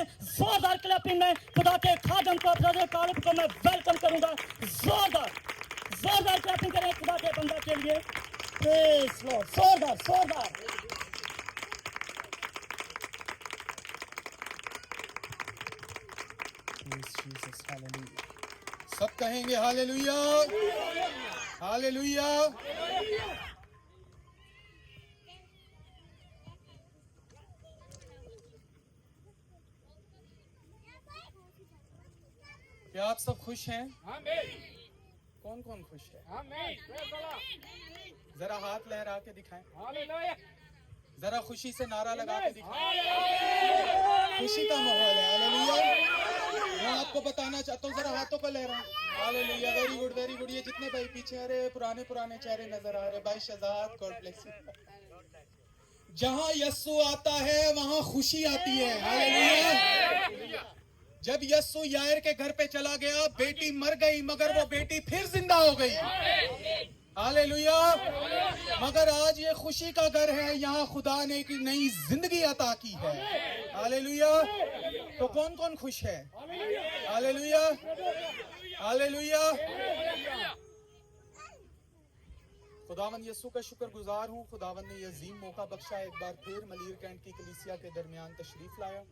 जोरदार क्लैपिंग में खुदा के खादम को ब्रदर कालिब को मैं वेलकम करूंगा। जोरदार जोरदार क्लैपिंग करें खुदा के बंदा के लिए। प्रेज लॉर्ड, जोरदार जोरदार। सब कहेंगे हालेलुया, हालेलुया। क्या आप सब खुश हैं? कौन कौन खुश है? जरा हाथ लहरा के दिखाएं, जरा खुशी से नारा लगा के दिखाएं। खुशी का माहौल है। हालेलुया। मैं आपको बताना चाहता हूँ, जरा हाथों को लहराएं। Hallelujah, very good very good. ये जितने भाई पीछे, अरे पुराने पुराने चेहरे नजर आ रहे। भाई शहजाद, गॉड ब्लेस यू। जहां यस्सु आता है वहां खुशी आती है। हालेलुया। जब यस्सु यायर के घर पे चला गया, बेटी मर गई मगर वो बेटी फिर जिंदा हो गई। हालेलुया। मगर आज ये खुशी का घर है, यहाँ खुदा ने एक नई जिंदगी अता की है। हालेलुया। तो कौन कौन खुश है? Hallelujah, hallelujah. खुदावंद यीशु का शुक्रगुजार हूँ। खुदावंद ने यह अजीम मौका बख्शा, एक बार फिर मलीर कैंट की कलीसिया के दरमियान तशरीफ लाया।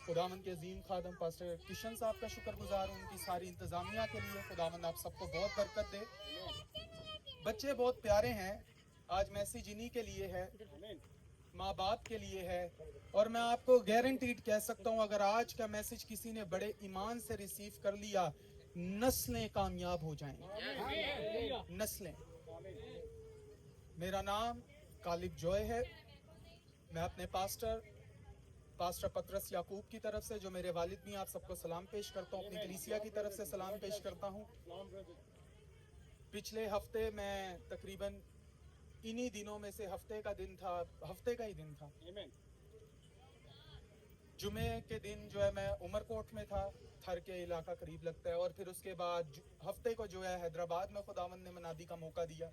खुदावंद के अजीम खादम पास्टर किशन साहब का शुक्रगुजार हूँ, उनकी सारी इंतजामिया के लिए। खुदावंद आप सबको बहुत बरकत दे। बच्चे बहुत प्यारे हैं। आज मैसेज इन्हीं के लिए है, माँ बाप के लिए है। और मैं आपको गारंटीड कह सकता हूँ, अगर आज का मैसेज किसी ने बड़े ईमान से रिसीव कर लिया, नस्लें कामयाब हो जाएंगी, नस्लें। मेरा नाम कालिब जॉय है। मैं अपने पास्टर पतरस याकूब की तरफ से, जो मेरे वालिद भी, आप सबको सलाम पेश करता हूँ। अपनी कलीसिया की तरफ से सलाम पेश करता हूँ। पिछले हफ्ते मैं तकरीबन इन्हीं दिनों में से हफ्ते का ही दिन था। जुमे के दिन जो है मैं उमरकोट में था, थर के इलाका करीब लगता है। और फिर उसके बाद हफ्ते को जो है हैदराबाद में खुदावंद ने मनादी का मौका दिया,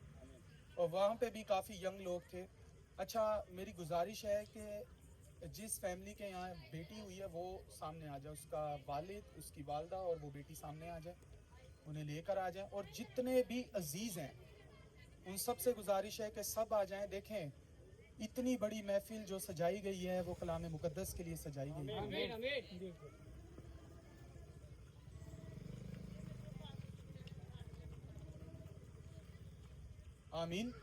और वहाँ पे भी काफ़ी यंग लोग थे। अच्छा, मेरी गुजारिश है कि जिस फैमिली के यहाँ बेटी हुई है वो सामने आ जाए, उसका वालिद, उसकी वालदा और वो बेटी सामने आ जाए, उन्हें लेकर आ जाए। और जितने भी अजीज़ हैं उन सब से गुजारिश है कि सब आ जाएं। देखें, इतनी बड़ी महफिल जो सजाई गई है वो कलाम मुकद्दस के लिए सजाई गई है। आमीन।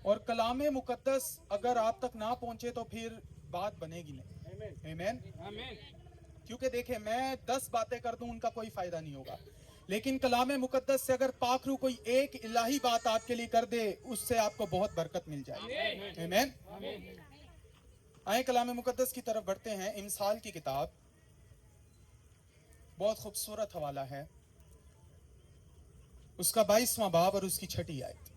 और कलाम मुकद्दस अगर आप तक ना पहुंचे तो फिर बात बनेगी नहीं। आमीन। क्योंकि देखें, मैं 10 बातें कर दूं उनका कोई फायदा नहीं होगा, लेकिन कलाम मुकद्दस से अगर पाखरू कोई एक इलाही बात आपके लिए कर दे, उससे आपको बहुत बरकत मिल जाएगी। आमीन। आए कलाम मुकद्दस की तरफ बढ़ते हैं। इमसाल की किताब, बहुत खूबसूरत हवाला है, उसका 22वां बाब और उसकी 6ठी आयत।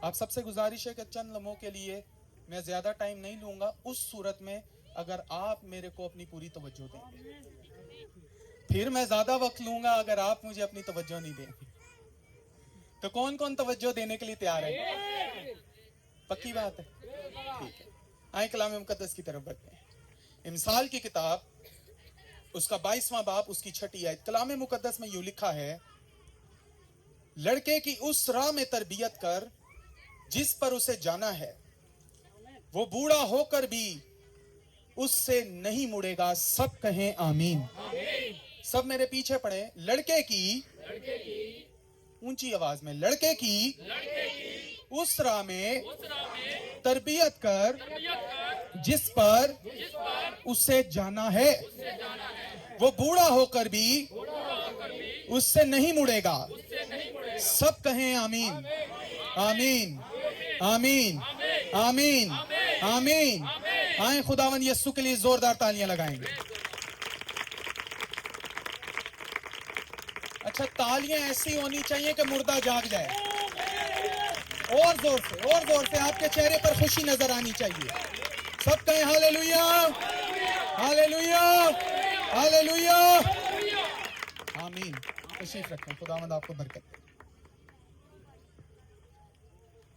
आप सबसे गुजारिश है कि चंद लम्हों के लिए, मैं ज्यादा टाइम नहीं लूंगा, उस सूरत में अगर आप मेरे को अपनी पूरी तवज्जो देंगे। फिर मैं ज्यादा वक्त लूंगा अगर आप मुझे अपनी तवज्जो नहीं देंगे। तो कौन कौन तवज्जो देने के लिए तैयार है? पक्की बात है? ठीक है, आए कलाम मुकद्दस की तरफ बढ़ते हैं। इमसाल की किताब, उसका 22वां बाब, उसकी 6ठी आयत। कलाम मुकद्दस में यूं लिखा है, लड़के की उस राह में तरबियत कर जिस पर उसे जाना है, वो बूढ़ा होकर भी उससे नहीं मुड़ेगा। सब कहें आमीन। सब मेरे पीछे पड़े। लड़के की, ऊंची आवाज में, लड़के की उस राह में तरबियत कर जिस पर उसे जाना है, वो बूढ़ा होकर भी उससे नहीं मुड़ेगा। सब कहें आमीन, आमीन, आमीन, आमीन, आमीन। आए खुदावन यीशु के लिए जोरदार तालियां लगाएंगे। अच्छा, तालियां ऐसी होनी चाहिए कि मुर्दा जाग जाए। और जोर से आपके चेहरे पर खुशी नजर आनी चाहिए। सब कहें हालेलुया, हालेलुया, हालेलुया, आमीन। तशरीफ रखें, खुदावंद आपको बरकत दे।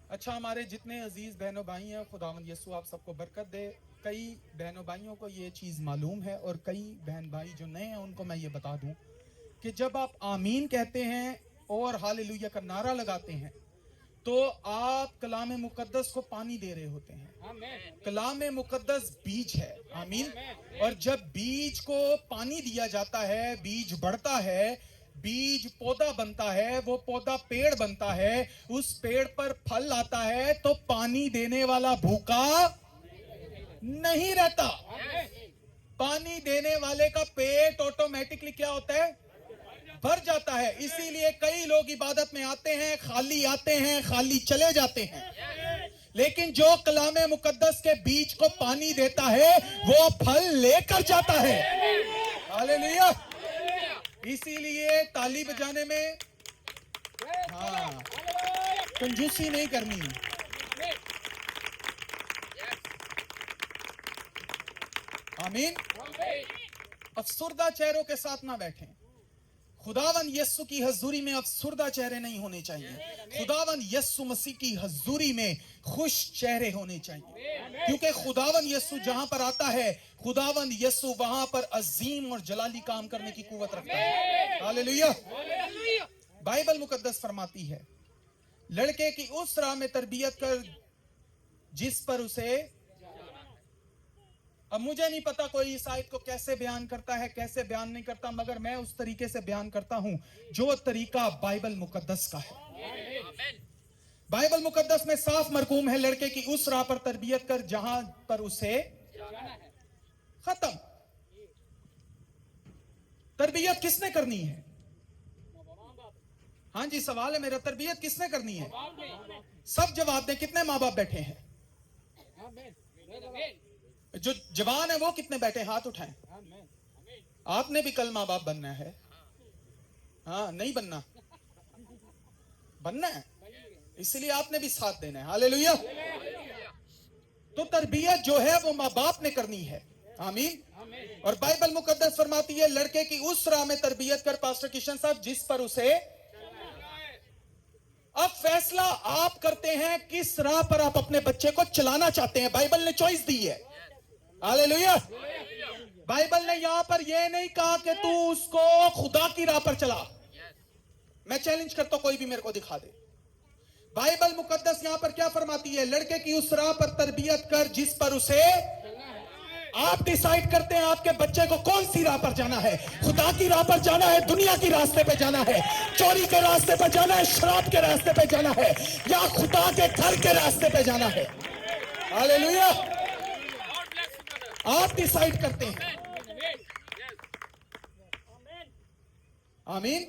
अच्छा, हमारे जितने अजीज बहनों भाई हैं, खुदावंद यीशु आप सबको बरकत दे। कई बहनों भाइयों को ये चीज़ मालूम है और कई बहन भाई जो नए हैं उनको मैं ये बता दूं कि जब आप आमीन कहते हैं और हालेलुया का नारा लगाते हैं तो आप कलाम मुकद्दस को पानी दे रहे होते हैं। कलाम मुकद्दस बीज है, आमीन। और जब बीज को पानी दिया जाता है, बीज बढ़ता है, बीज पौधा बनता है, वो पौधा पेड़ बनता है, उस पेड़ पर फल आता है, तो पानी देने वाला भूखा नहीं रहता। पानी देने वाले का पेट ऑटोमेटिकली क्या होता है? भर जाता है। इसीलिए कई लोग इबादत में आते हैं, खाली चले जाते हैं। लेकिन जो कलाम मुकद्दस के बीज को पानी देता है वो फल लेकर जाता है। हालेलुया। इसीलिए ताली बजाने में कंजूसी नहीं करनी। आमीन। अफसुर्दा चेहरों के साथ ना बैठें। खुदावन यस्सु की हजूरी में अफसुर्दा चेहरे नहीं होने चाहिए। खुदावन यस्सु मसीह की हजूरी में खुश चेहरे होने चाहिए, क्योंकि खुदावन यस्सु जहां पर आता है, खुदावन यस्सु वहां पर अजीम और जलाली काम करने की कुव्वत रखता है। हालेलुया। बाइबल मुकद्दस फरमाती है, लड़के की उस राह में तरबियत कर जिस पर उसे, अब मुझे नहीं पता कोई इस आयत को कैसे बयान करता है, कैसे बयान नहीं करता, मगर मैं उस तरीके से बयान करता हूं जो तरीका बाइबल मुकद्दस का है। बाइबल मुकद्दस में साफ मरकूम है, लड़के की उस राह पर तरबियत कर जहां पर उसे खत्म। तरबियत किसने करनी है? हाँ जी, सवाल है मेरा, तरबियत किसने करनी है? सब जवाब दें। कितने माँ बाप बैठे हैं? जो जवान है वो कितने बैठे? हाथ उठाएं। आपने भी कल माँ बाप बनना है? हाँ, नहीं बनना, बनना है, इसलिए आपने भी साथ देना है। हालेलुया। तो तरबियत जो है वो माँ बाप ने करनी है। आमीन। और बाइबल मुकद्दस फरमाती है, लड़के की उस राह में तरबियत कर, पास्टर किशन साहब, जिस पर उसे। अब फैसला आप करते हैं किस राह पर आप अपने बच्चे को चलाना चाहते हैं। बाइबल ने चॉइस दी है। हालेलुया। बाइबल ने यहां पर यह नहीं कहा कि तू उसको खुदा की राह पर चला। मैं चैलेंज करता हूं, कोई भी मेरे को दिखा दे। बाइबल मुकद्दस यहां पर क्या फरमाती है? लड़के की उस राह पर तरबियत कर जिस पर उसे। आप डिसाइड करते हैं आपके बच्चे को कौन सी राह पर जाना है। खुदा की राह पर जाना है, दुनिया की रास्ते पे जाना है, चोरी के रास्ते पे जाना है, शराब के रास्ते पे जाना है, या खुदा के घर के रास्ते पे जाना है। हालेलुया। आप डिसाइड करते हैं। आमीन।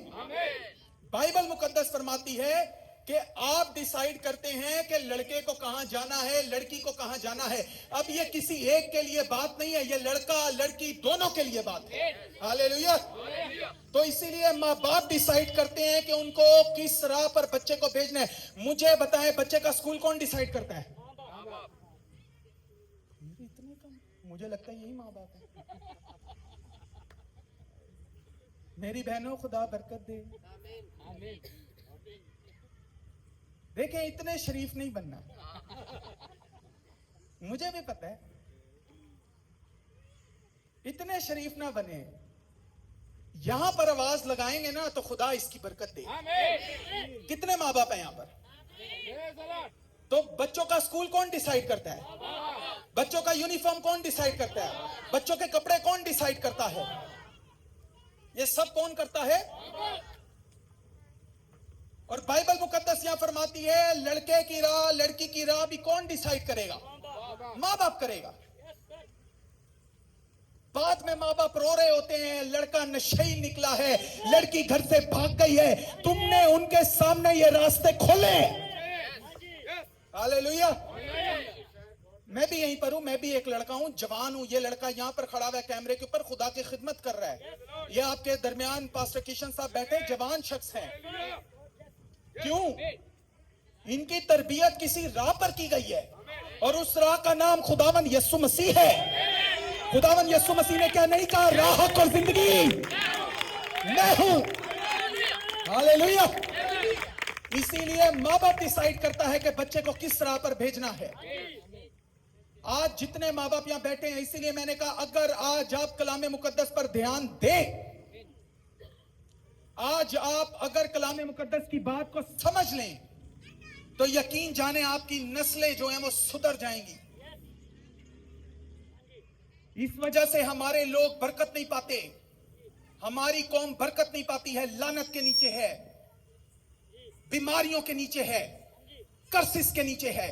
बाइबल मुकद्दस फरमाती है कि आप डिसाइड करते हैं कि लड़के को कहां जाना है, लड़की को कहां जाना है। अब ये किसी एक के लिए बात नहीं है, ये लड़का लड़की दोनों के लिए बात है। हालेलुया। तो इसीलिए माँ बाप डिसाइड करते हैं कि उनको किस राह पर बच्चे को भेजना है। मुझे बताएं, बच्चे का स्कूल कौन डिसाइड करता है? इतने कम, मुझे लगता है यही माँ बाप है। मेरी बहनों, खुदा बरकत दे। देखें, इतने शरीफ नहीं बनना, मुझे भी पता है। इतने शरीफ ना बने। यहां पर आवाज लगाएंगे ना तो खुदा इसकी बरकत दे। कितने माँ बाप है यहां पर? तो बच्चों का स्कूल कौन डिसाइड करता है? बच्चों का यूनिफॉर्म कौन डिसाइड करता है? बच्चों के कपड़े कौन डिसाइड करता है? ये सब कौन करता है? और बाइबल मुकद्दस यहां फरमाती है, लड़के की राह लड़की की राह भी कौन डिसाइड करेगा? माँ बाप करेगा। बाद में माँ बाप रो रहे होते हैं, लड़का नशेई निकला है, लड़की घर से भाग गई है, तुमने उनके सामने ये रास्ते खोले। हालेलुया। मैं भी यहीं पर हूं, मैं भी एक लड़का हूं, जवान हूं। ये लड़का यहां पर खड़ा हुआ है कैमरे के ऊपर, खुदा की खिदमत कर रहा है। ये आपके दरमियान पास्टर किशन साहब बैठे जवान शख्स हैं। क्यों? इनकी तरबियत किसी राह पर की गई है और उस राह का नाम खुदावन यीशु मसीह है। खुदावन यीशु मसीह ने क्या नहीं कहा? राह और जिंदगी मैं हूं। हालेलुया। इसीलिए माँ बाप डिसाइड करता है कि बच्चे को किस राह पर भेजना है। आज जितने माँ बाप यहां बैठे हैं, इसीलिए मैंने कहा अगर आज आप कलाम मुकद्दस पर ध्यान दें, आज आप अगर कलाम मुकद्दस की बात को समझ लें, तो यकीन जाने आपकी नस्लें जो हैं वो सुधर जाएंगी। इस वजह से हमारे लोग बरकत नहीं पाते, हमारी कौम बरकत नहीं पाती है, लानत के नीचे है, बीमारियों के नीचे है, कर्सिस के नीचे है,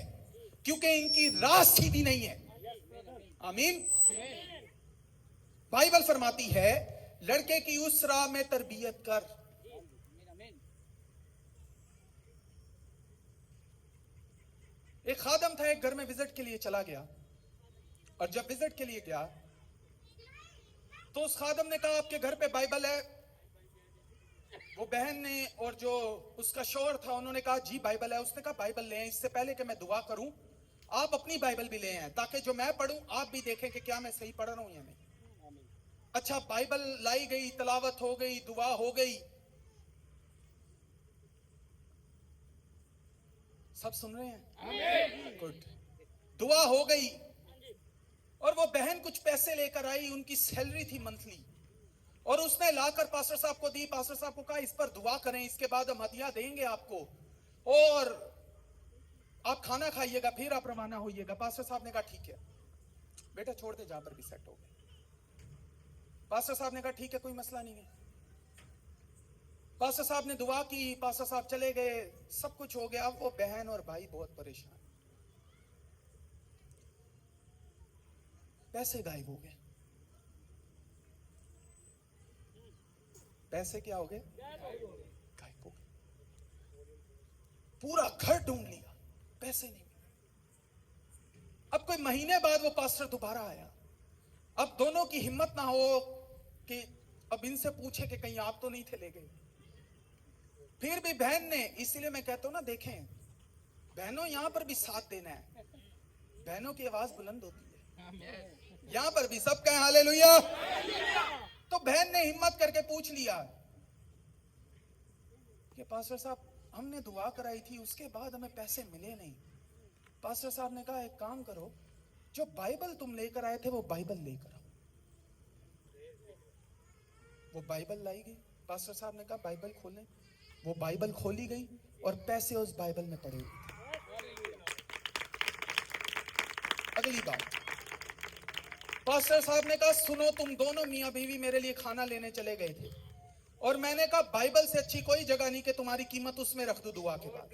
क्योंकि इनकी राह सीधी नहीं है। आमीन। बाइबल फरमाती है लड़के की उस राह में तरबियत कर। एक खादम था, एक घर में विजिट के लिए चला गया, और जब विजिट के लिए गया तो उस खादम ने कहा आपके घर पे बाइबल है? वो बहन ने और जो उसका शौहर था उन्होंने कहा जी बाइबल है। उसने कहा बाइबल ले आए, इससे पहले कि मैं दुआ करूं आप अपनी बाइबल भी ले आए, ताकि जो मैं पढ़ूं आप भी देखें कि क्या मैं सही पढ़ रहा हूं या नहीं। अच्छा, बाइबल लाई गई, तलावत हो गई, दुआ हो गई, सब सुन रहे हैं? गुड। दुआ हो गई और वो बहन कुछ पैसे लेकर आई, उनकी सैलरी थी मंथली, और उसने लाकर पास्टर साहब को दी। पास्टर साहब को कहा इस पर दुआ करें, इसके बाद हम हदिया देंगे आपको और आप खाना खाइएगा, फिर आप रवाना होइएगा। पास्टर साहब ने कहा ठीक है बेटा, छोड़ दे, जहां पर भी सेट हो गए। पास्टर साहब ने कहा ठीक है, कोई मसला नहीं है। पास्टर साहब ने दुआ की, पास्टर साहब चले गए, सब कुछ हो गया। अब वो बहन और भाई बहुत परेशान, पैसे गायब हो गए। पैसे क्या हो गए? गायब हो गए। पूरा घर ढूंढ लिया, पैसे नहीं मिले। अब कोई महीने बाद वो पास्टर दोबारा आया। अब दोनों की हिम्मत ना हो कि अब इनसे पूछे कि कहीं आप तो नहीं थे ले गए। फिर भी बहन ने, इसीलिए मैं कहता हूं ना, देखें बहनों यहां पर भी साथ देना है, बहनों की आवाज बुलंद होती है, यहां पर भी सब कहें हालेलुया। तो बहन ने हिम्मत करके पूछ लिया कि पास्टर साहब हमने दुआ कराई थी, उसके बाद हमें पैसे मिले नहीं। पास्टर साहब ने कहा एक काम करो, जो बाइबल तुम लेकर आए थे वो बाइबल लेकर आओ। वो बाइबल लाई गई। पास्टर साहब ने कहा बाइबल खोलें। वो बाइबल खोली गई और पैसे उस बाइबल में पड़े हुए थे। अगली बात, पास्टर साहब ने कहा सुनो, तुम दोनों मियां बीवी मेरे लिए खाना लेने चले गए थे, और मैंने कहा बाइबल से अच्छी कोई जगह नहीं कि तुम्हारी कीमत उसमें रख दो दुआ के बाद।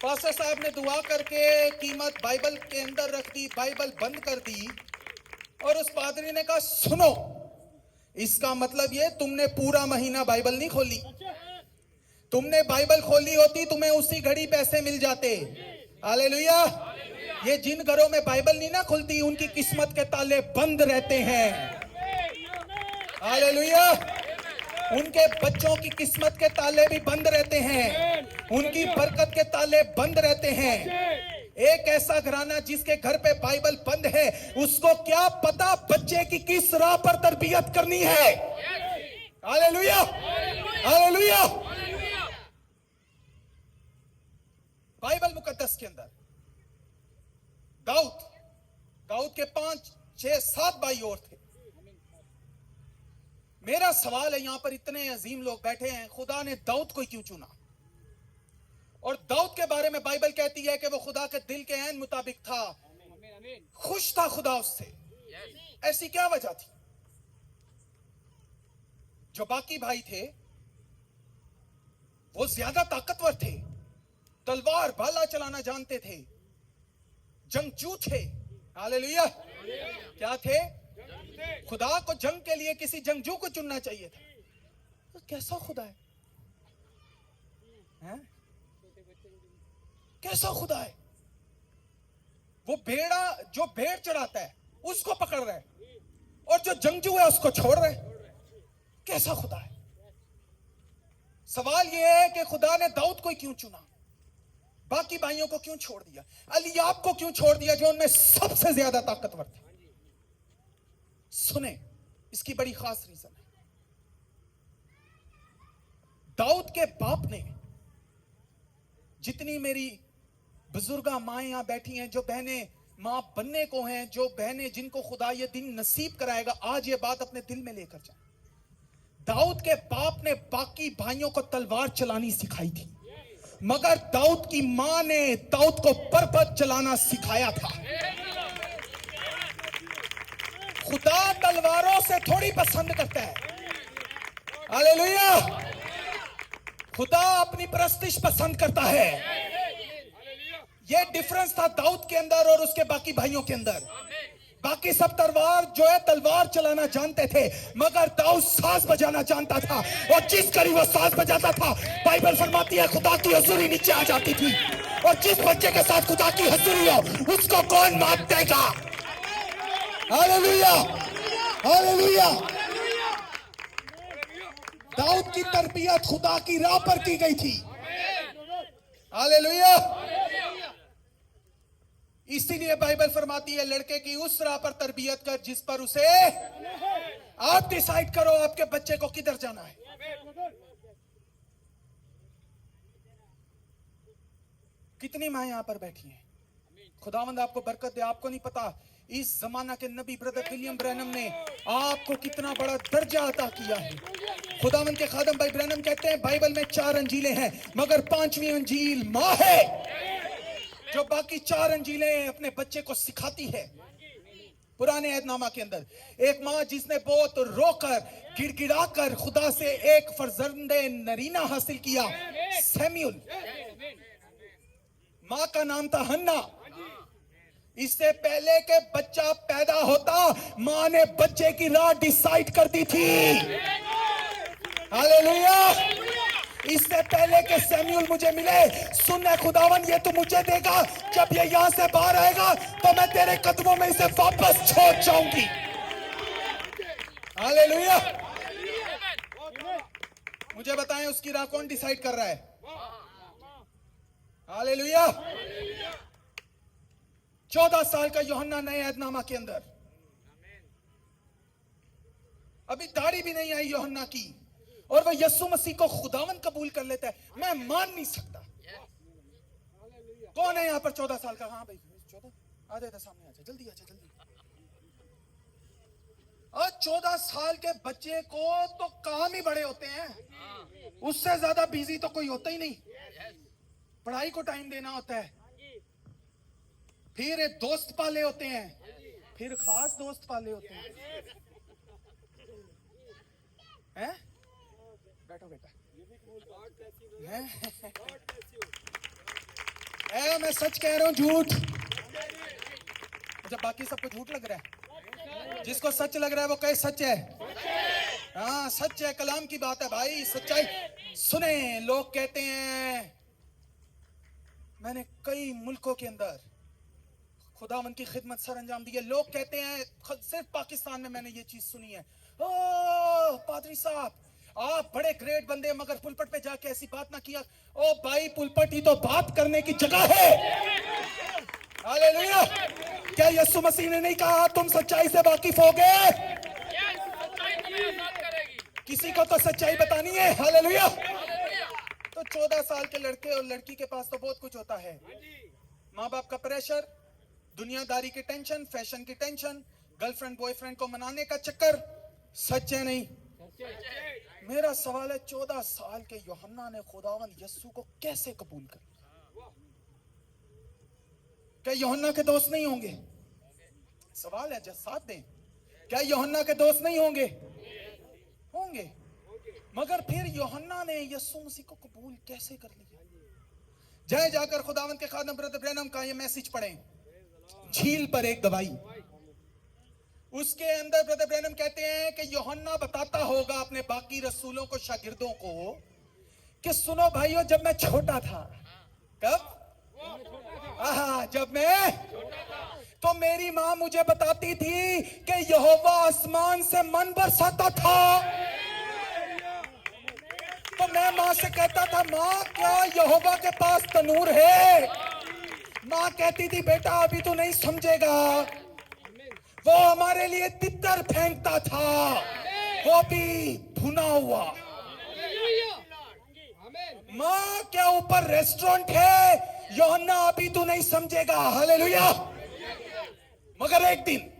पास्टर साहब ने दुआ करके कीमत बाइबल के अंदर रख दी, बाइबल बंद कर दी, और उस पादरी ने कहा सुनो, इसका मतलब ये तुमने पूरा महीना बाइबल नहीं खोली। तुमने बाइबल खोली होती तुम्हें उसी घड़ी पैसे मिल जाते। हालेलुया। ये जिन घरों में बाइबल नहीं ना खुलती उनकी किस्मत के ताले बंद रहते हैं। हालेलुया। उनके बच्चों की किस्मत के ताले भी बंद रहते हैं, उनकी बरकत के ताले बंद रहते हैं। एक ऐसा घराना जिसके घर पे बाइबल बंद है, उसको क्या पता बच्चे की किस राह पर तरबियत करनी है। Hallelujah, hallelujah. बाइबल मुकद्दस के अंदर दाऊद के 5, 6, 7 भाई और थे। मेरा सवाल है, यहां पर इतने अजीम लोग बैठे हैं, खुदा ने दाऊद को क्यों चुना? और दाऊद के बारे में बाइबल कहती है कि वो खुदा के दिल के ऐन मुताबिक था, खुश था खुदा उससे। ऐसी क्या वजह थी? जो बाकी भाई थे वो ज्यादा ताकतवर थे, तलवार भाला चलाना जानते थे, जंगजू थे। हालेलुया। क्या थे? खुदा को जंग के लिए किसी जंगजू को चुनना चाहिए था। तो कैसा खुदा है? कैसा खुदा है? वो भेड़ा जो भेड़ चढ़ाता है उसको पकड़ रहा है, और जो जंगजू है उसको छोड़ रहा है। कैसा खुदा है? सवाल यह है कि खुदा ने दाऊद को क्यों चुना, बाकी भाइयों को क्यों छोड़ दिया, अलियाब को क्यों छोड़ दिया जो उनमें सबसे ज्यादा ताकतवर थे? सुने, इसकी बड़ी खास रीजन है। दाऊद के बाप ने जितनी मेरी बुजुर्गा माँ यहाँ बैठी हैं, जो बहनें माँ बनने को हैं, जो बहनें जिनको खुदा ये दिन नसीब कराएगा, आज ये बात अपने दिल में लेकर जाए। दाऊद के बाप ने बाकी भाइयों को तलवार चलानी सिखाई थी, मगर दाऊद की माँ ने दाऊद को पर्वत चलाना सिखाया था। खुदा तलवारों से थोड़ी पसंद करता है, हालेलुया। खुदा अपनी परस्तिश पसंद करता है। ये डिफरेंस था दाऊद के अंदर और उसके बाकी भाइयों के अंदर। बाकी सब तलवार चलाना जानते थे, मगर दाऊद साज बजाना जानता था, और जिस करीब वो साज बजाता था, बाइबल फरमाती है खुदा की हुजूरी नीचे आ जाती थी। और जिस बच्चे के साथ खुदा की हुजूरी हो, उसको कौन मात देगा? Hallelujah, hallelujah. दाऊद की तरबियत खुदा की राह पर की गई थी, हालेलुया। इसीलिए बाइबल फरमाती है लड़के की उस राह पर तरबियत कर जिस पर उसे आप डिसाइड करो आपके बच्चे को किधर जाना है। कितनी माँ यहां पर बैठी हैं, खुदावंद आपको बरकत दे। आपको नहीं पता इस जमाना के नबी ब्रदर विलियम ब्रैनम ने आपको कितना बड़ा दर्जा अता किया है। खुदावंद के खादम भाई ब्रैनम कहते हैं बाइबल में 4 अंजीलें हैं, मगर 5वीं अंजील माँ है, जो बाकी 4 अंजीलें अपने बच्चे को सिखाती है। पुराने ऐहदनामा के अंदर एक माँ जिसने बहुत रोकर गिड़गिड़ाकर खुदा से एक फर्जंदे नरीना हासिल किया, सैमुअल। माँ का नाम था हन्ना। इससे पहले के बच्चा पैदा होता, माँ ने बच्चे की राह डिसाइड कर दी थी, हालेलुया। इससे पहले के सैमुअल मुझे मिले, सुन खुदावन ये तो मुझे देगा, जब ये यहां से बाहर आएगा तो मैं तेरे कदमों में इसे वापस छोड़ जाऊंगी, हालेलुया। मुझे बताएं उसकी राह कौन डिसाइड कर रहा है? हालेलुया। 14 साल का यूहन्ना नए ऐहदनामा के अंदर, अभी दाढ़ी भी नहीं आई यूहन्ना की, और वह यीशु मसीह को खुदावन कबूल कर लेता है। मैं मान नहीं सकता। कौन है यहां पर 14 साल का? हाँ भाई 14, आ जाए सामने, आ जाए जल्दी, आ जाए जल्दी। और 14 साल के बच्चे को तो काम ही बड़े होते हैं, उससे ज्यादा बिजी तो कोई होता ही नहीं। पढ़ाई को टाइम देना होता है, फिर दोस्त पाले होते हैं, फिर खास दोस्त पाले होते हैं, हैं? बैठो बेटा। मैं सच कह रहा हूं झूठ? जब बाकी सबको झूठ लग रहा है, जिसको सच लग रहा है वो कहे सच है। हाँ सच है, कलाम की बात है भाई, सच्चाई। सुने, लोग कहते हैं, मैंने कई मुल्कों के अंदर खुदावन की खिदमत सर अंजाम दी है, लोग कहते हैं, सिर्फ पाकिस्तान में मैंने ये चीज सुनी है, ओ पादरी साहब आप बड़े ग्रेट बंदे, मगर पुलपट पे जाके ऐसी बात ना किया। ओ भाई, पुलपट ही तो बात करने की जगह है, हालेलुया। क्या यीशु मसीह ने नहीं कहा तुम सच्चाई से वाकिफ होगे? किसी को तो सच्चाई बतानी है, हालेलुया। तो 14 साल के लड़के और लड़की के पास तो बहुत कुछ होता है, माँ बाप का प्रेशर, दुनियादारी की टेंशन, फैशन की टेंशन, गर्लफ्रेंड बॉयफ्रेंड को मनाने का चक्कर। सच है नहीं? मेरा सवाल है, 14 साल के यूहन्ना ने खुदावन यीशु को कैसे कबूल कर? क्या यूहन्ना के दोस्त नहीं होंगे? सवाल है, साथ दें। क्या यूहन्ना के दोस्त नहीं होंगे? होंगे। मगर फिर यूहन्ना ने यीशु मसीह को कबूल कैसे कर लिया? जाए जाकर खुदावन के खादम ब्रदर ब्रैनम का ये मैसेज पढ़ें, झील पर एक गवाही। उसके अंदर ब्रदर ब्रैनम कहते हैं कि यूहन्ना बताता होगा अपने बाकी रसूलों को, शागिर्दों को, कि सुनो भाइयों, जब मैं छोटा था, कब? जब मैं, तो मेरी माँ मुझे बताती थी कि यहोवा आसमान से मन बरसाता था। तो मैं माँ से कहता था, माँ क्या यहोवा के पास तनूर है? माँ कहती थी, बेटा अभी तो नहीं समझेगा, वो हमारे लिए तितर फेंकता था, वो भी भुना हुआ। माँ के ऊपर रेस्टोरेंट है, यूहन्ना अभी तू नहीं समझेगा। हालेलुया। मगर एक दिन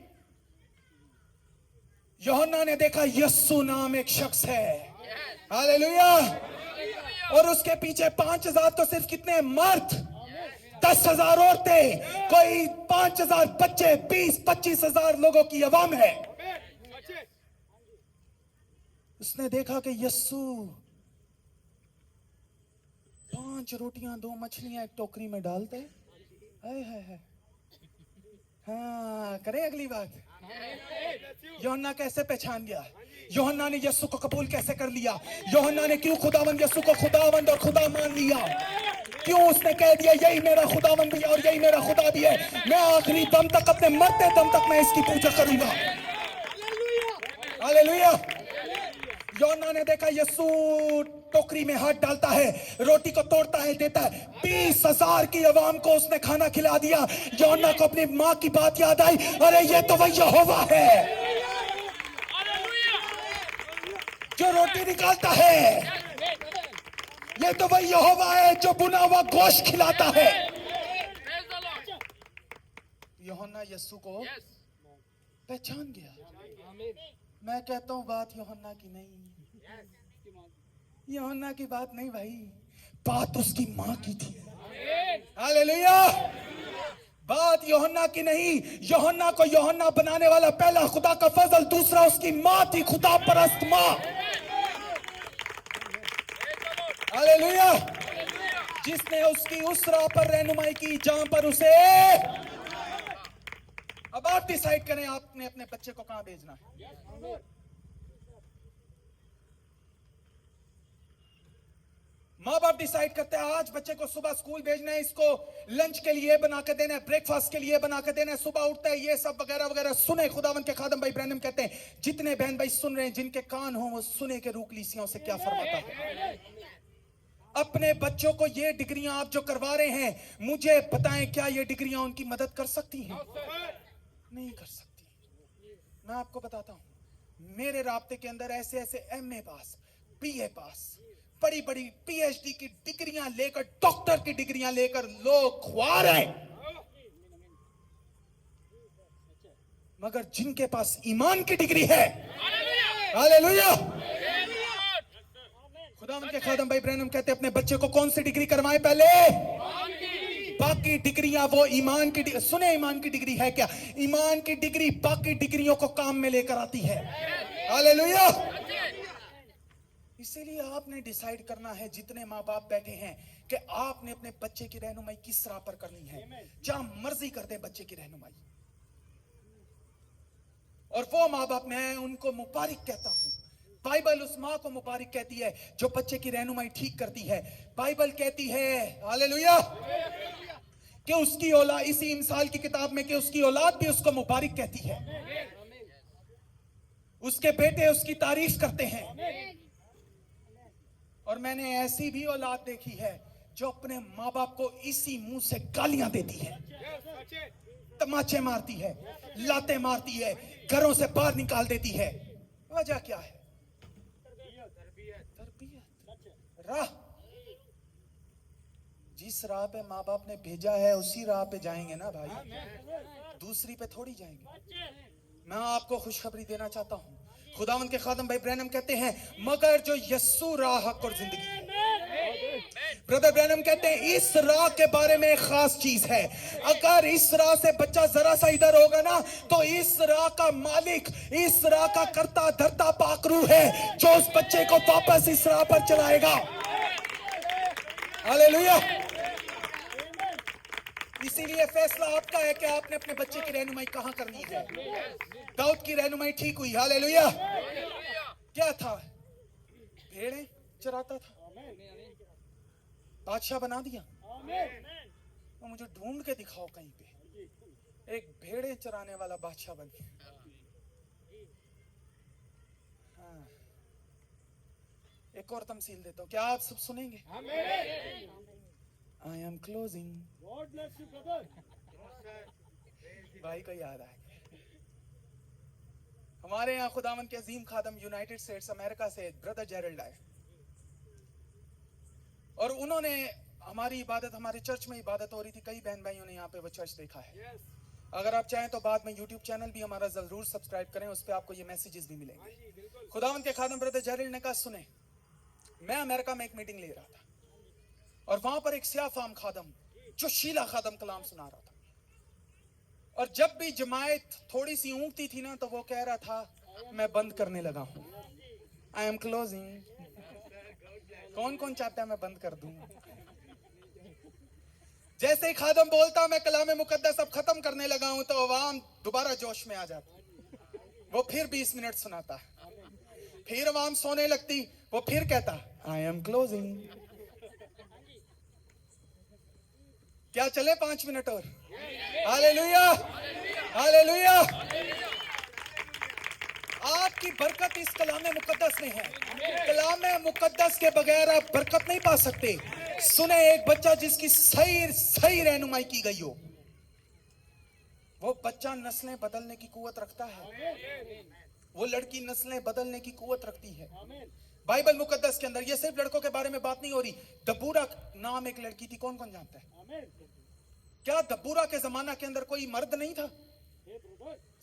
यूहन्ना ने देखा यस्सु नाम एक शख्स है। हालेलुया। और उसके पीछे 5,000 तो सिर्फ कितने मर्द, 10,000 औरतें, कोई 5,000 बच्चे, 20-25,000 लोगों की अवाम है। उसने देखा कि यस्सु 5 रोटियां 2 मछलियां एक टोकरी में डालते हैं। हाय हाय हाय। हाँ, करें अगली बात। यूहन्ना कैसे पहचान गया? यूहन्ना ने यस्सु को कबूल कैसे कर लिया? यूहन्ना ने क्यों खुदावंद यस्सु को खुदावंद और खुदा मान लिया? क्यों उसने कह दिया यही मेरा खुदावंद भी है और यही मेरा खुदा भी है, मैं आखिरी दम तक, अपने मरते दम तक मैं इसकी पूजा करूंगा। हालेलुया। यूहन्ना ने देखा यस्सु टोकरी में हाथ डालता है, रोटी को तोड़ता है, देता है। 20,000 की अवाम को उसने खाना खिला दिया। यूहन्ना को अपनी माँ की बात याद आई, अरे ये तो वही यहोवा है जो रोटी निकालता है, ये तो वही यहोवा है जो बुना हुआ गोश्त खिलाता है। यूहन्ना यस्सु को पहचान गया। मैं कहता हूं बात यूहन्ना की नहीं, यूहन्ना की बात नहीं भाई, बात उसकी मां की थी। हालेलुया। बात यूहन्ना की नहीं। यूहन्ना को यूहन्ना बनाने वाला पहला खुदा का फजल, दूसरा उसकी मां थी, खुदा परस्त मां। हालेलुया। जिसने उसकी उस राह पर रहनुमाई की जहां पर उसे, अब आप डिसाइड करें आपने अपने बच्चे को कहां भेजना है। माँ बाप डिसाइड करते हैं आज बच्चे को सुबह स्कूल भेजना है, इसको लंच के लिए बना के देना है, ब्रेकफास्ट के लिए बना के देना है, सुबह उठता है, ये सब वगैरह वगैरह। सुने, खुदावन के खादम भाई ब्रैनम कहते हैं जितने बहन भाई सुन रहे हैं, जिनके कान हो वो सुने के रूकलीसियों से क्या फरमाता है। अपने बच्चों को ये डिग्रियां आप जो करवा रहे हैं, मुझे बताएं क्या ये डिग्रियां उनकी मदद कर सकती हैं? नहीं कर सकती। मैं आपको बताता हूं, मेरे राब्ते के अंदर ऐसे ऐसे MA पास, BA पास, बड़ी बड़ी PhD की डिग्रियां लेकर, डॉक्टर की डिग्रियां लेकर लोग ख्वार हैं, मगर जिनके पास ईमान की डिग्री है, हालेलुया। खुदावंद के खादम भाई ब्रैनम कहते हैं अपने बच्चे को कौन सी डिग्री करवाएं? पहले बाकी डिग्रियां वो ईमान की सुने, ईमान की डिग्री है क्या? ईमान की डिग्री बाकी डिग्रियों को काम में लेकर आती है। हालेलुया। इसीलिए आपने डिसाइड करना है, जितने माँ बाप बैठे हैं, कि आपने अपने बच्चे की रहनुमाई किस राह पर करनी है। जहां मर्जी कर दे बच्चे की रहनुमाई। और वो माँ बाप, मैं उनको मुबारक कहता हूं। बाइबल उस माँ को मुबारक कहती है जो बच्चे की रहनुमाई ठीक करती है। बाइबल कहती है, हालेलुया, कि उसकी औलाद, इसी इंसाल की किताब में, कि उसकी औलाद भी उसको मुबारक कहती है, उसके बेटे उसकी तारीफ करते हैं। और मैंने ऐसी भी औलाद देखी है जो अपने माँ बाप को इसी मुंह से गालियां देती है, तमाचे मारती है, लाते मारती है, घरों से बाहर निकाल देती है। वजह क्या है? तरबियत। राह, जिस राह पे माँ बाप ने भेजा है उसी राह पे जाएंगे ना भाई, दूसरी पे थोड़ी जाएंगे। मैं आपको खुशखबरी देना चाहता हूं, खुदावंद के खादम भाई ब्रैनम कहते हैं मगर जो यस्सु राह, हक और जिंदगी है। ब्रदर ब्रैनम कहते हैं इस राह के बारे में एक खास चीज है। अगर इस राह से बच्चा जरा सा इधर होगा ना, तो इस राह का मालिक, इस राह का करता धरता पाकरू है जो उस बच्चे को वापस इस राह पर चलाएगा। हालेलुया। इसीलिए फैसला आपका है कि आपने अपने बच्चे की रहनुमाई कहां करनी है। दाऊद की रहनुमाई ठीक हुई। हालेलुया। क्या था? भेड़ें चराता था, बादशाह बना दिया। तो मुझे ढूंढ के दिखाओ कहीं पे एक भेड़ें चराने वाला बादशाह बन गया। हाँ। एक और तमसील देता हूं, क्या आप सब सुनेंगे? I am closing. भाई को याद आ गया, हमारे यहाँ खुदावन के अजीम खादम यूनाइटेड स्टेट्स अमेरिका से ब्रदर जेरल्ड आए और उन्होंने हमारी इबादत, हमारे चर्च में इबादत हो रही थी, कई बहन भाइयों ने यहाँ पे वो चर्च देखा है। अगर आप चाहें तो बाद में यूट्यूब चैनल भी हमारा जरूर सब्सक्राइब करें, उस पर आपको ये मैसेजेस भी मिलेंगे। खुदावंद के खादिम ब्रदर जरील ने कहा, सुने, मैं अमेरिका में एक मीटिंग ले रहा था और वहां पर एक स्याह फाम खादम, जो शीला खादम कलाम सुना रहा था, और जब भी जमायत थोड़ी सी ऊँगती थी ना, तो वो कह रहा था, मैं बंद करने लगा हूं, आई एम क्लोजिंग। कौन कौन चाहता है मैं बंद कर दूं? जैसे ही खादम बोलता मैं कलाम मुकद्दस अब खत्म करने लगा हूं, तो अवाम दोबारा जोश में आ जाती। वो फिर 20 मिनट सुनाता, फिर अवाम सोने लगती, वो फिर कहता आई एम क्लोजिंग। क्या चले 5 मिनट और? Hallelujah, hallelujah. आपकी बरकत इस कलाम मुकद्दस में है। कलाम मुकद्दस के बगैर आप बरकत नहीं पा सकते। सुने, एक बच्चा जिसकी सही रहनुमाई की गई हो, वो बच्चा नस्लें बदलने की कुव्वत रखता है। वो लड़की नस्लें बदलने की कुव्वत रखती है। बाइबल मुकद्दस के अंदर, ये सिर्फ लड़कों के बारे में बात नहीं हो रही। दबूरा नाम एक लड़की थी, कौन कौन जानता है? क्या दबूरा के जमाना के अंदर कोई मर्द नहीं था?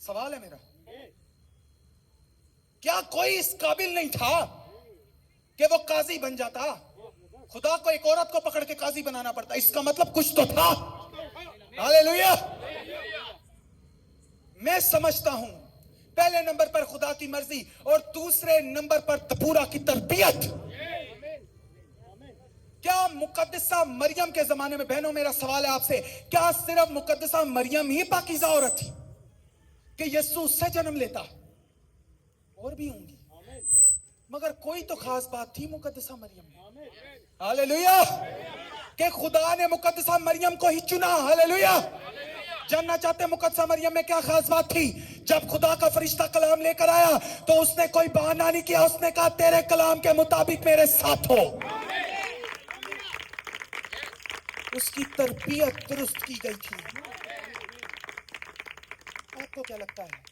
सवाल है मेरा, क्या कोई इस काबिल नहीं था कि वो काजी बन जाता? खुदा को एक औरत को पकड़ के काजी बनाना पड़ता, इसका मतलब कुछ तो था। हालेलुया। मैं समझता हूं पहले नंबर पर खुदा की मर्जी और दूसरे नंबर पर दबूरा की तरबियत। क्या मुकद्दसा मरियम के जमाने में, बहनों मेरा सवाल है आपसे, क्या सिर्फ मुकद्दसा मरियम ही पाकीज़ा औरत थी कि यीशु उससे जन्म लेता? और भी होंगी, मगर कोई तो खास बात थी मुकद्दसा मरियम में। हालेलुया। कि खुदा ने मुकद्दसा मरियम को ही चुना। हालेलुया। जानना चाहते मुकद्दसा मरियम में क्या खास बात थी? जब खुदा का फरिश्ता कलाम लेकर आया तो उसने कोई बहाना नहीं किया, उसने कहा तेरे कलाम के मुताबिक मेरे साथ हो। उसकी तरबियत दुरुस्त की गई थी। आपको क्या लगता है?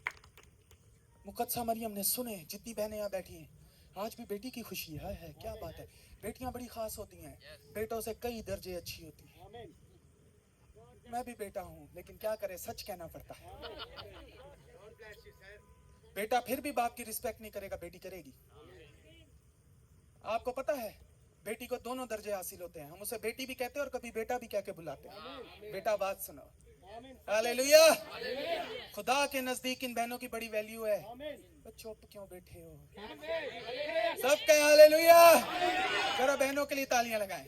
मुकद्दसा मरियम ने, सुने जितनी बहनें यहाँ बैठी हैं, आज भी बेटी की खुशी है, क्या बात है। बेटियां बड़ी खास होती हैं, बेटों से कई दर्जे अच्छी होती हैं। मैं भी बेटा हूं, लेकिन क्या करे, सच कहना पड़ता है। बेटा फिर भी बाप की रिस्पेक्ट नहीं करेगा, बेटी करेगी। आपको पता है बेटी को दोनों दर्जे हासिल होते हैं। हम उसे बेटी भी कहते हैं और कभी बेटा भी कह के बुलाते हैं। बेटा बात सुनो। हालेलुया। खुदा के नजदीक इन बहनों की बड़ी वैल्यू है। तो चुप क्यों बैठे हो? सब कहें हालेलुया। जरा बहनों के लिए तालियां लगाएं।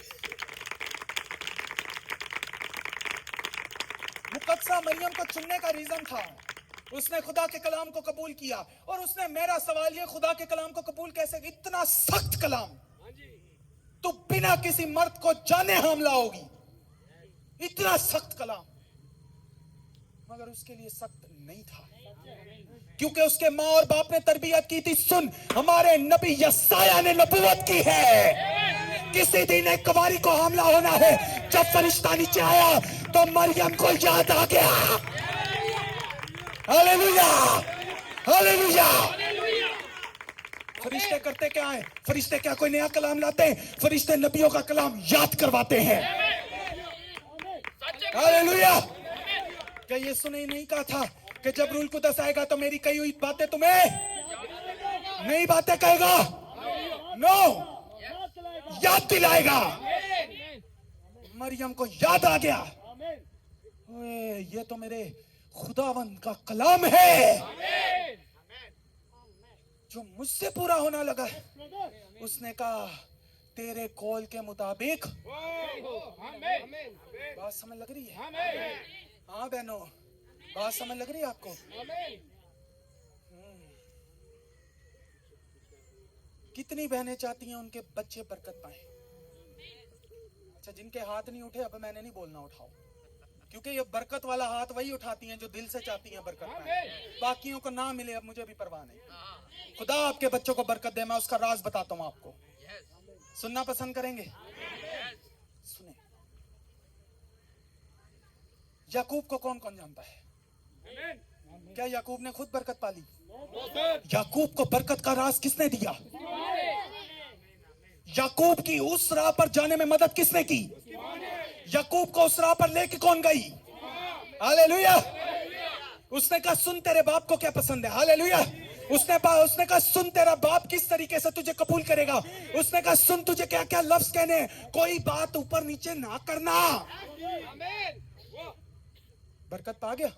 मुकद्दसा मरियम को चुनने का रीजन था, उसने खुदा के कलाम को कबूल किया। और उसने, मेरा सवाल ये, खुदा के कलाम को कबूल कैसे? इतना सख्त कलाम, तो बिना किसी मर्द को जाने हमला होगी, इतना सख्त कलाम। मगर उसके लिए सख्त नहीं था, क्योंकि उसके माँ और बाप ने तरबियत की थी। सुन, हमारे नबी यसाया ने नबूवत की है, किसी दिन एक कुंवारी को हमला होना है। जब फरिश्ता नीचे आया तो मरियम को याद आ गया। Hallelujah, hallelujah. फरिश्ते करते क्या है? फरिश्ते क्या कोई नया कलाम लाते हैं? फरिश्ते नबियों का कलाम याद करवाते हैं। हालेलुया। क्या यीशु ने नहीं कहा था कि जब रूह कुदस आएगा तो मेरी कही हुई बातें तुम्हें नई बातें कहेगा? नो, याद दिलाएगा। मरियम को याद आ गया, ओए ये तो मेरे खुदावंद का कलाम है जो मुझसे पूरा होना लगा। उसने कहा तेरे कौल के मुताबिक। बात समझ लग रही है? हाँ बहनों, बात समझ लग रही है आपको? कितनी बहनें चाहती हैं उनके बच्चे बरकत पाए? अच्छा, जिनके हाथ नहीं उठे, अब मैंने नहीं बोलना उठाओ, क्योंकि ये बरकत वाला हाथ वही उठाती हैं जो दिल से चाहती हैं बरकत पाए। बाकियों को ना मिले, अब मुझे भी परवाह नहीं। खुदा आपके बच्चों को बरकत दे। मैं उसका राज बताता हूं आपको। सुनना पसंद करेंगे? सुने, याकूब को कौन कौन जानता है? क्या याकूब ने खुद बरकत पाली? याकूब को बरकत का राज किसने दिया? याकूब की उस राह पर जाने में मदद किसने की? याकूब को उस राह पर लेके कौन गई? हालेलुया। उसने कहा सुन तेरे बाप को क्या पसंद है। हालेलुया। उसने कहा सुन तेरा बाप किस तरीके से तुझे कबूल करेगा। उसने कहा सुन तुझे क्या क्या लफ्ज कहने, कोई बात ऊपर नीचे ना करना। बरकत पा गया।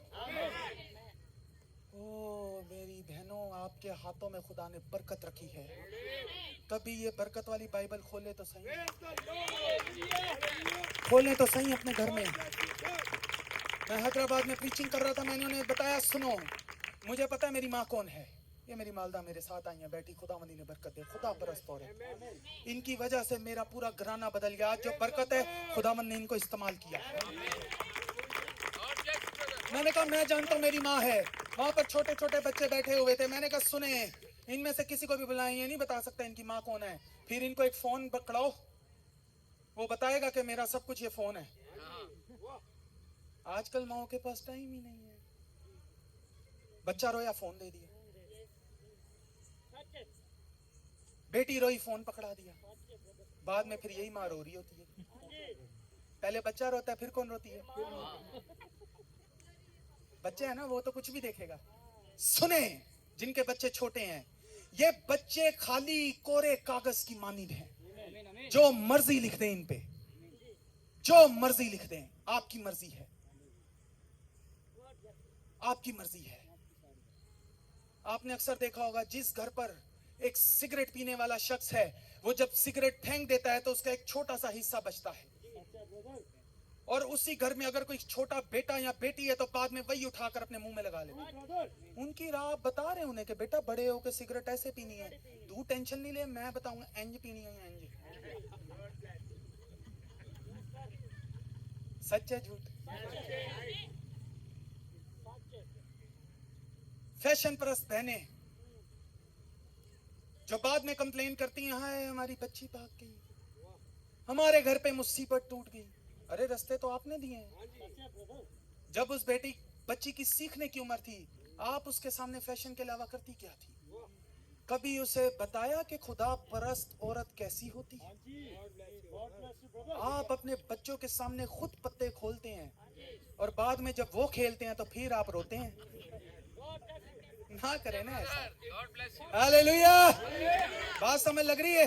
ओ मेरी बहनों, आपके हाथों में खुदा ने बरकत रखी है। कभी ये बरकत वाली बाइबल खोले तो सही, खोलें तो सही अपने घर में। मैं हैदराबाद में प्रीचिंग कर रहा था, मैंने उन्हें बताया सुनो मुझे पता है मेरी माँ कौन है। ये मेरी मालदा मेरे साथ आई है बैठी, खुदावंदी ने बरकत दे, खुदा परस्त औरत। इनकी वजह से मेरा पूरा घराना बदल गया। आज जो बरकत है खुदावंद ने इनको इस्तेमाल किया। मैंने कहा मैं जानता हूँ मेरी माँ है। वहां पर छोटे छोटे बच्चे बैठे हुए थे। मैंने कहा सुने इनमें से किसी को भी बुलाएं, ये नहीं बता सकता इनकी माँ कौन है। फिर इनको एक फोन पकड़ाओ, वो बताएगा कि मेरा सब कुछ ये फोन है। आजकल माओ के पास टाइम ही नहीं है। बच्चा रोया फोन दे दिया, बेटी रोई फोन पकड़ा दिया। बाद में फिर यही माँ रो रही होती है। पहले बच्चा रोता है फिर कौन रोती है? बच्चे है ना, वो तो कुछ भी देखेगा। सुने जिनके बच्चे छोटे हैं, ये बच्चे खाली कोरे कागज की मानिंद हैं। जो मर्जी लिख दें इन पे, जो मर्जी लिख दें, आपकी मर्जी है, आपकी मर्जी है। आपने अक्सर देखा होगा जिस घर पर एक सिगरेट पीने वाला शख्स है, वो जब सिगरेट फेंक देता है तो उसका एक छोटा सा हिस्सा बचता है। और उसी घर में अगर कोई छोटा बेटा या बेटी है तो बाद में वही उठाकर अपने मुंह में लगा ले। उनकी राह बता रहे उन्हें कि बेटा बड़े होकर सिगरेट ऐसे पीनी है, तू टेंशन नहीं ले, मैं बताऊंगा एंज पीनी है एंज। सच है झूठ? फैशन परस्त बहनें जो बाद में कंप्लेन करती हैं, हाय हमारी बच्ची भाग गई, हमारे घर पे मुसीबत टूट गई। अरे रास्ते तो आपने दिए हैं। जब उस बच्ची की सीखने की उम्र थी, आप उसके सामने फैशन के अलावा करती क्या थी? कभी उसे बताया कि खुदा परस्त औरत कैसी होती है? आप अपने बच्चों के सामने खुद पत्ते खोलते हैं और बाद में जब वो खेलते हैं तो फिर आप रोते हैं। ना करें ना ऐसा। हालेलुया। बात समझ लग रही है?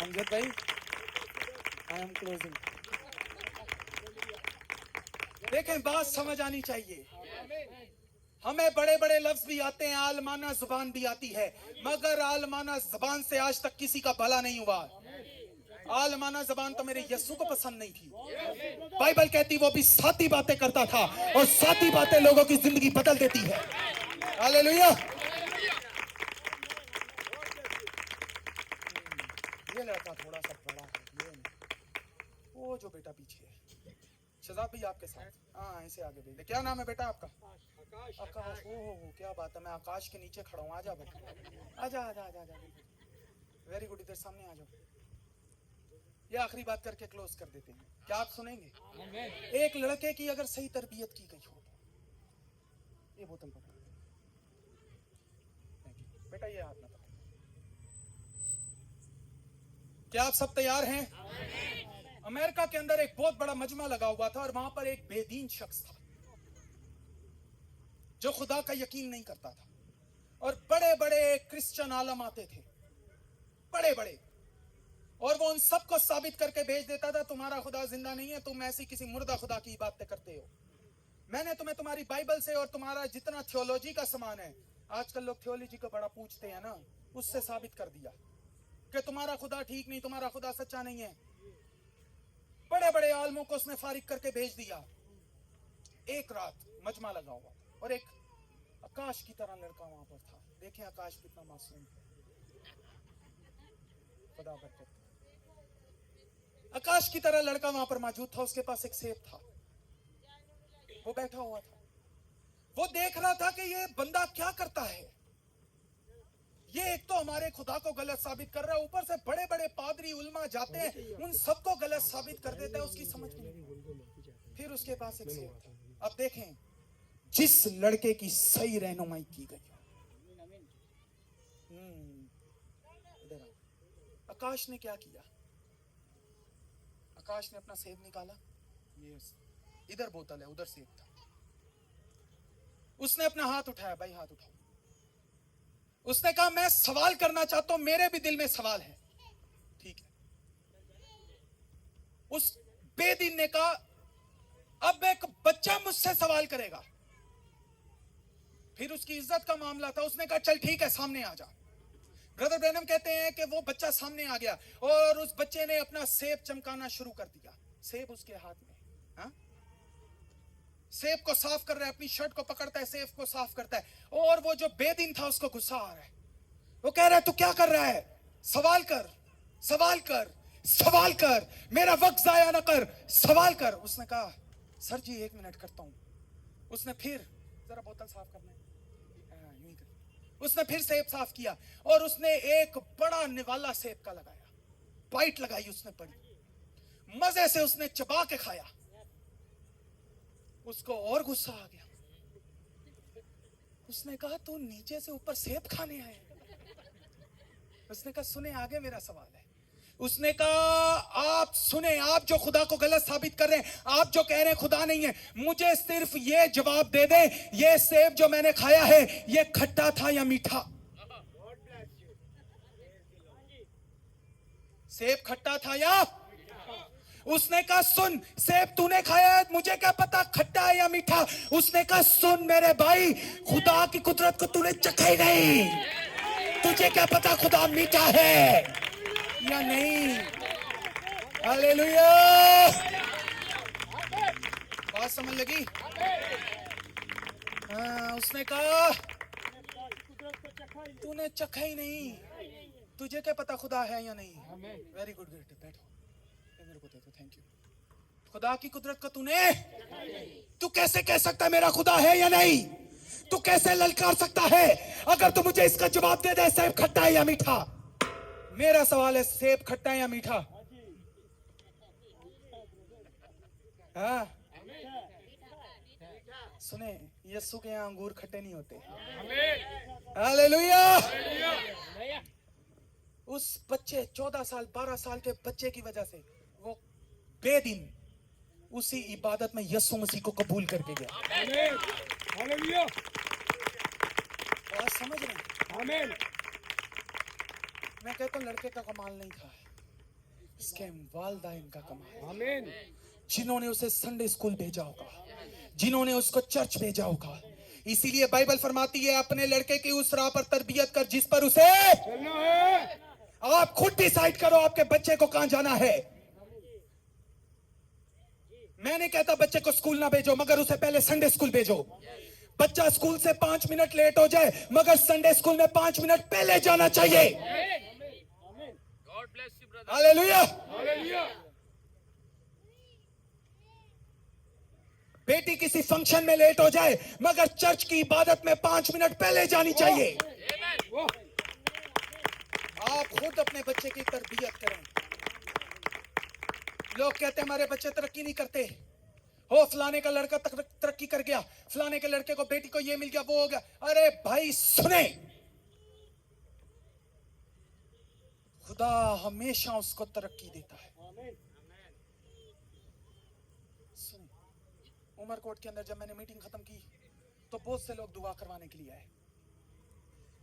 अमजद भाई, आई एम क्लोजिंग। देखें बात समझ आनी चाहिए। हमें बड़े बड़े लफ्ज भी आते हैं, आलमाना जुबान भी आती है, मगर आलमाना जुबान से आज तक किसी का भला नहीं हुआ। आलमाना जुबान तो मेरे यस्सु को पसंद नहीं थी। बाइबल कहती वो भी साती बातें करता था और साती बातें लोगों की जिंदगी बदल देती है। हालेलुया। ये लड़का थोड़ा सा बड़ा है, ये वो जो बेटा पीछे है, शहजाद भाई आपके साथ, हाँ ऐसे आगे भेज दे। क्या नाम है बेटा आपका? आकाश। ओह क्या बात है, मैं आकाश के नीचे खड़ा हूँ। आजा बेटा, आजा आजा आजा आजा। वेरी गुड, इधर सामने आ जाओ। ये आखिरी बात करके क्लोज कर देते हैं। क्या आप सुनेंगे? एक लड़के की अगर सही तरबियत की गई हो, ये बोतल पकड़ बेटा, ये हाथ में पकड़। क्या आप सब तैयार हैं? अमेरिका के अंदर एक बहुत बड़ा मजमा लगा हुआ था और वहां पर एक बेदीन शख्स था जो खुदा का यकीन नहीं करता था। और बड़े बड़े क्रिश्चियन आलम आते थे, बड़े बड़े, और वो उन सबको साबित करके भेज देता था तुम्हारा खुदा जिंदा नहीं है, तुम ऐसी किसी मुर्दा खुदा की बातें करते हो। मैंने तुम्हें तुम्हारी बाइबल से और तुम्हारा जितना थियोलॉजी का सामान है, आजकल लोग थियोलॉजी को बड़ा पूछते हैं ना, उससे साबित कर दिया कि तुम्हारा खुदा ठीक नहीं, तुम्हारा खुदा सच्चा नहीं है। बड़े बड़े आलमों को उसने फारिग करके भेज दिया। एक रात मजमा लगा हुआ और एक आकाश की तरह लड़का वहां पर था। देखें आकाश कितना मासूम है। खुदा बरकत। आकाश की तरह लड़का वहां पर मौजूद था, उसके पास एक सेब था, वो बैठा हुआ था, वो देख रहा था कि ये बंदा क्या करता है। ये एक तो हमारे खुदा को गलत साबित कर रहा है, ऊपर से बड़े बड़े पादरी उल्मा जाते हैं उन सबको गलत साबित कर देता है, उसकी समझ में नहीं। फिर उसके पास एक सेब था। अब देखें जिस लड़के की सही रहनुमाई की गई, इधर आओ। आकाश ने क्या किया? आकाश ने अपना सेब निकाला, ये इधर बोतल है, उधर सेब था। उसने अपना हाथ उठाया, भाई हाथ उठाओ। उसने कहा मैं सवाल करना चाहता हूं, मेरे भी दिल में सवाल है। ठीक है। उस बेदीन ने कहा अब एक बच्चा मुझसे सवाल करेगा। फिर उसकी इज्जत का मामला था, उसने कहा चल ठीक है सामने आ जा। ब्रदर ब्रैनम कहते हैं कि वो बच्चा सामने आ गया और उस बच्चे ने अपना सेब चमकाना शुरू कर दिया। सेब उसके हाथ में, हाँ? सेब को साफ कर रहा है, अपनी शर्ट को पकड़ता है, सेब को साफ करता है। और वो जो बेदीन था उसको गुस्सा आ रहा है। वो कह रहा है तू क्या कर रहा है? सवाल कर, सवाल कर, सवाल कर, मेरा वक्त जाया ना कर, सवाल कर। उसने कहा सर जी 1 मिनट करता हूं। उसने फिर जरा बोतल साफ करना है, यूं ही कर। उसने फिर सेब साफ किया और उसने एक बड़ा निवाला सेब का लगाया, बाइट लगाई उसने बड़ी, मजे से उसने चबा के खाया। उसको और गुस्सा आ गया। उसने कहा तू नीचे से ऊपर सेब खाने आए? उसने कहा सुने आगे मेरा सवाल है। उसने कहा आप सुने, आप जो खुदा को गलत साबित कर रहे हैं, आप जो कह रहे हैं खुदा नहीं है, मुझे सिर्फ ये जवाब दे दे, ये सेब जो मैंने खाया है ये खट्टा था या मीठा? सेब खट्टा था या? उसने कहा सुन, सेब तूने खाया है, मुझे क्या पता खट्टा है या मीठा। उसने कहा सुन मेरे भाई, खुदा की कुदरत को तूने चखा ही नहीं, तुझे क्या पता खुदा मीठा है या नहीं। हालेलुया, बात समझ लगी? हाँ, उसने कहा तूने चखा ही नहीं, तुझे क्या पता खुदा है या नहीं। वेरी गुड, बैठो, मेरे को दे दो, थैंक यू। खुदा की कुदरत को तू कैसे कह सकता है मेरा खुदा है या नहीं? तू कैसे ललकार सकता है? अगर तू मुझे इसका जवाब दे दे सेब खट्टा है या मीठा। मेरा सवाल है सेब खट्टा है या मीठा? हाँ? सुने, यीशु के यहाँ अंगूर खट्टे नहीं होते। हालेलुया। उस बच्चे 14 साल 12 साल के बच्चे की वजह से वो बेदीन उसी इबादत में यीशु मसीह को कबूल करके गया। हालेलुया, बात समझ रहे? आमीन। मैं कहता हूं लड़के का कमाल नहीं था, इसके वालिदैन का कमाल। आमीन। जिन्होंने उसे संडे स्कूल भेजा होगा, जिन्होंने उसको चर्च भेजा होगा। इसीलिए बाइबल फरमाती है अपने लड़के की उस राह पर तरबियत कर जिस पर उसे चलना है। आप खुद डिसाइड करो आपके बच्चे को कहां जाना है। मैं नहीं कहता बच्चे को स्कूल ना भेजो, मगर उसे पहले संडे स्कूल भेजो। बच्चा स्कूल से 5 मिनट लेट हो जाए, मगर संडे स्कूल में 5 मिनट पहले जाना चाहिए। हालेलुया। बेटी किसी फंक्शन में लेट हो जाए, मगर चर्च की इबादत में 5 मिनट पहले जानी चाहिए। आप खुद अपने बच्चे की तरबियत करें। लोग कहते हैं हमारे बच्चे तरक्की नहीं करते। हो फलाने का लड़का तरक्की कर गया, फलाने के लड़के को बेटी को ये मिल गया, वो हो गया। अरे भाई सुने, खुदा हमेशा उसको तरक्की देता है। सुने, उमरकोट के अंदर जब मैंने मीटिंग खत्म की तो बहुत से लोग दुआ करवाने के लिए आए।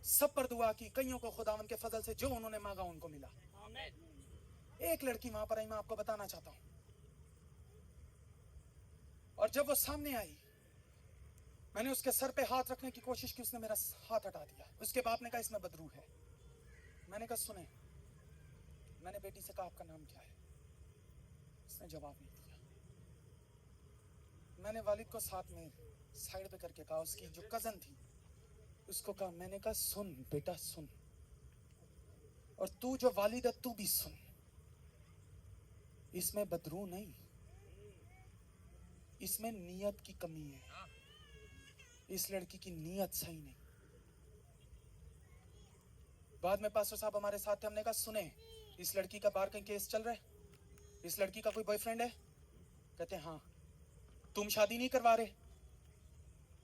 सब पर दुआ की, कईयों को खुदावन के फजल से जो उन्होंने मांगा उनको मिला। एक लड़की वहां पर आई, मैं आपको बताना चाहता हूं। और जब वो सामने आई, मैंने उसके सर पे हाथ रखने की कोशिश की, उसने मेरा हाथ हटा दिया। उसके बाप ने कहा इसमें बदरू है। मैंने कहा सुने, मैंने बेटी से कहा आपका नाम क्या है? उसने जवाब नहीं दिया। मैंने वालिद को साथ में साइड पे करके कहा, उसकी जो कजन थी उसको कहा, मैंने कहा सुन बेटा सुन, और तू जो वालिद है तू भी सुन, इसमें बदरू नहीं, इसमें नियत की कमी है। इस लड़की की नियत सही नहीं। बाद में पास्टर साहब हमारे साथ थे, हमने कहा सुने, इस लड़की का बाहर कहीं केस चल रहा है, इस लड़की का कोई बॉयफ्रेंड है? कहते हैं हाँ। तुम शादी नहीं करवा रहे?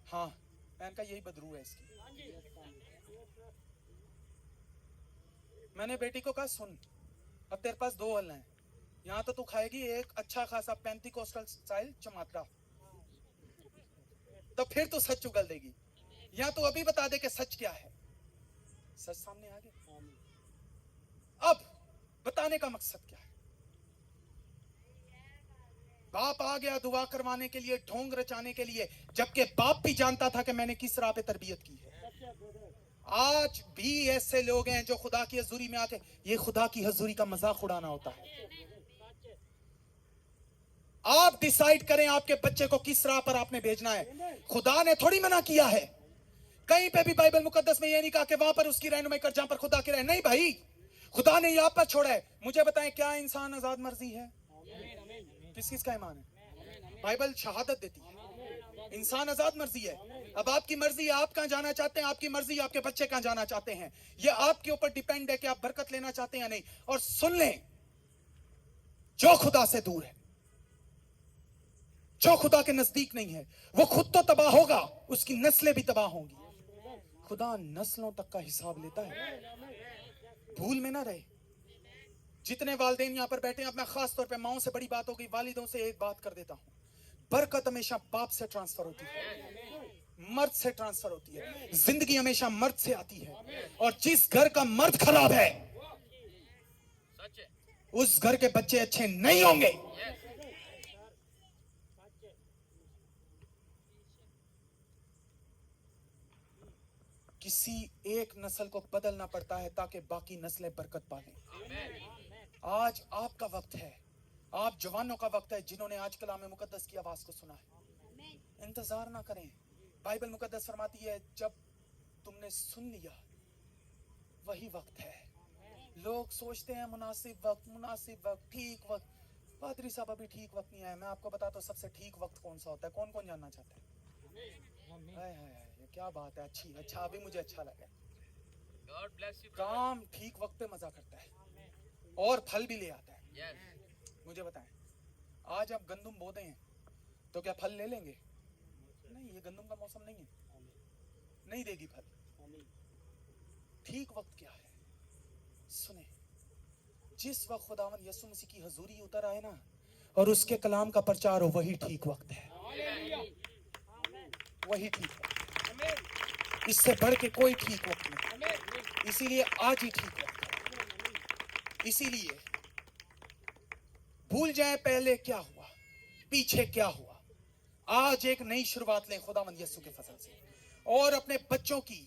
हाँ। मैंने कहा यही बदरू है इसकी। मैंने बेटी को कहा सुन, अब तेरे पास 2 हल हैं, यहाँ तो तू खाएगी एक अच्छा खासा पेंटिकोस्टल स्टाइल चमात्रा, तो फिर तू सच उगल देगी, या तू अभी बता दे कि सच क्या है। सच सामने आ गया। अब बताने का मकसद क्या है? बाप आ गया दुआ करवाने के लिए, ढोंग रचाने के लिए, जबकि बाप भी जानता था कि मैंने किस राह पे तरबियत की है। आज भी ऐसे लोग हैं जो खुदा की हजूरी में आके, ये खुदा की हजूरी का मजाक उड़ाना होता है। आप डिसाइड करें आपके बच्चे को किस राह पर आपने भेजना है। खुदा ने थोड़ी मना किया है, कहीं पे भी बाइबल मुकद्दस में ये नहीं कहा कि वहां पर उसकी रहनुमाई कर जहां पर खुदा की रहे। नहीं भाई, खुदा ने यहाँ पर छोड़ा है। मुझे बताएं, क्या इंसान आजाद मर्जी है? किस किस का ईमान है? बाइबल शहादत देती है इंसान आजाद मर्जी है। अब आपकी मर्जी है, आप कहां जाना चाहते हैं, आपकी मर्जी, आपके बच्चे कहां जाना चाहते हैं, ये आपके ऊपर डिपेंड है कि आप बरकत लेना चाहते हैं या नहीं। और सुन लें, जो खुदा से दूर है, जो खुदा के नजदीक नहीं है, वो खुद तो तबाह होगा, उसकी नस्लें भी तबाह होंगी। खुदा नस्लों तक का हिसाब लेता है, भूल में ना रहे। जितने वालिदैन यहां पर बैठे हैं, अब मैं खास तौर पे माओं से बड़ी बात हो गई, वालिदों से एक बात कर देता हूं, बरकत हमेशा बाप से ट्रांसफर होती है, मर्द से ट्रांसफर होती है। जिंदगी हमेशा मर्द से आती है, और जिस घर का मर्द खराब है, उस घर के बच्चे अच्छे नहीं होंगे। किसी एक नस्ल को बदलना पड़ता है ताकि बाकी नस्लें बरकत पालें। आज आपका वक्त है, आप जवानों का वक्त है जिन्होंने आज कलाम मुकद्दस की आवाज को सुना है। इंतजार ना करें। बाइबल मुकद्दस फरमाती है, जब तुमने सुन लिया वही वक्त है। लोग सोचते हैं मुनासिब वक्त, ठीक वक्त। पादरी साहब अभी ठीक वक्त नहीं आया। मैं आपको बताता हूँ सबसे ठीक वक्त कौन सा होता है। कौन कौन जानना चाहता है? हाय हाय हाय, ये क्या बात है। अच्छा अभी मुझे अच्छा लगा। काम ठीक वक्त पे मजा करता है और फल भी ले आता है। मुझे बताएं, आज आप गंदुम बो दें तो क्या फल ले लेंगे? नहीं, ये गंदुम का मौसम नहीं है, नहीं देगी फल। ठीक वक्त क्या है? सुने, जिस वक्त खुदावन यीशु मसीह की हजूरी उतर आए ना और उसके कलाम का प्रचार हो, वही ठीक वक्त है, वही ठीक वक्त। इससे बढ़ के कोई ठीक वक्त नहीं। इसीलिए आज ही ठीक वक्त है। इसीलिए भूल जाए पहले क्या हुआ, पीछे क्या हुआ। आज एक नई शुरुआत लें खुदावंद यीशु के फजल से, और अपने बच्चों की,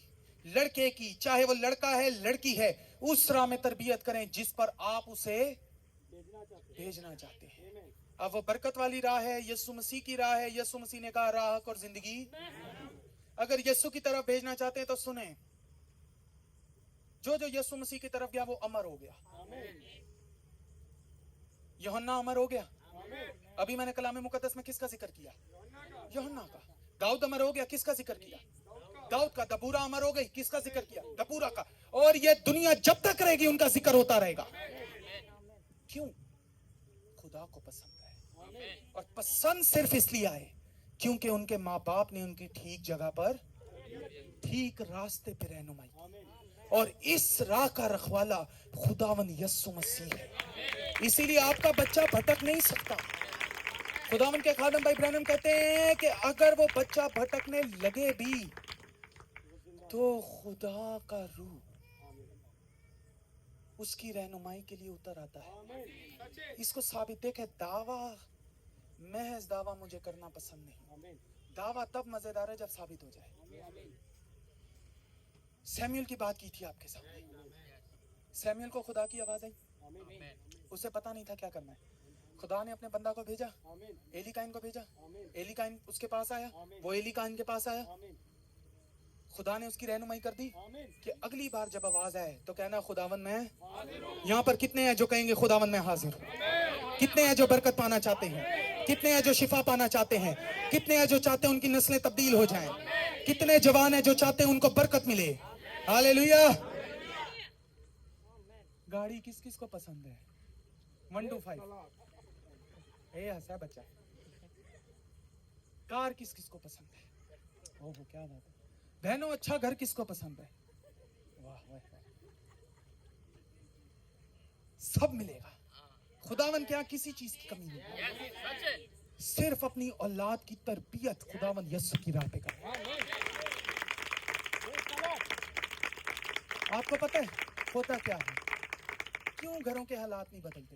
लड़के की, चाहे वो लड़का है लड़की है, उस राह में तरबियत करें जिस पर आप उसे भेजना चाहते हैं। अब वो बरकत वाली राह है, यीशु मसीह की राह है। यीशु मसीह ने कहा राह और जिंदगी। अगर यीशु की तरफ भेजना चाहते हैं तो सुने, जो जो यीशु मसीह की तरफ गया वो अमर हो गया। यूहन्ना अमर हो गया। अभी मैंने कलाम मुकद्दस में किसका जिक्र किया? यूहन्ना का। दाऊद अमर हो गया, किसका जिक्र किया? दाऊद का। दबूरा अमर हो गई, किसका जिक्र किया? दबूरा का। और ये दुनिया जब तक रहेगी उनका जिक्र होता रहेगा। क्यों? खुदा को पसंद है, और पसंद सिर्फ इसलिए आए क्योंकि उनके माँ बाप ने उनकी ठीक जगह पर, ठीक रास्ते पे रहनुमाई, और इस राह का रखवाला खुदावन यीशु मसीह है। इसीलिए आपका बच्चा भटक नहीं सकता। खुदावन के खादम भाई ब्रैनम कहते हैं कि अगर वो बच्चा भटकने लगे भी तो खुदा का रूह उसकी रहनुमाई के लिए उतर आता है। इसको साबित देखे, दावा, महज दावा मुझे करना पसंद नहीं। दावा तब मजेदार है जब साबित हो जाए। सैमुअल की बात की थी आपके सामने। सैमुअल को खुदा की आवाज आई, उसे पता नहीं था क्या करना है। खुदा ने अपने बंदा को भेजा, एली काइन को भेजा। एली काइन उसके पास आया, वो एली काइन के पास आया। खुदा ने उसकी रहनुमाई कर दी कि अगली बार जब आवाज आए तो कहना खुदावन मैं। यहाँ पर कितने हैं जो कहेंगे खुदावन मैं हाजिर हूँ? कितने हैं जो बरकत पाना चाहते हैं? कितने हैं जो शिफा पाना चाहते हैं? कितने हैं जो चाहते हैं उनकी नस्लें तब्दील हो जाएं? कितने जवान हैं जो चाहते हैं उनको बरकत मिले? हालेलुया। गाड़ी किस किस को पसंद है? 1 to 5 हंसा बच्चा। कार किस किस को पसंद है? ओहो क्या बात है। बहनों, अच्छा घर किसको पसंद है? वाह वाह वाह। सब मिलेगा। खुदावन के यहाँ किसी चीज की कमी नहीं है, सिर्फ अपनी औलाद की तरबियत खुदावन यीशु की राह पे कर। आपको पता है होता क्या है, क्यों घरों के हालात नहीं बदलते?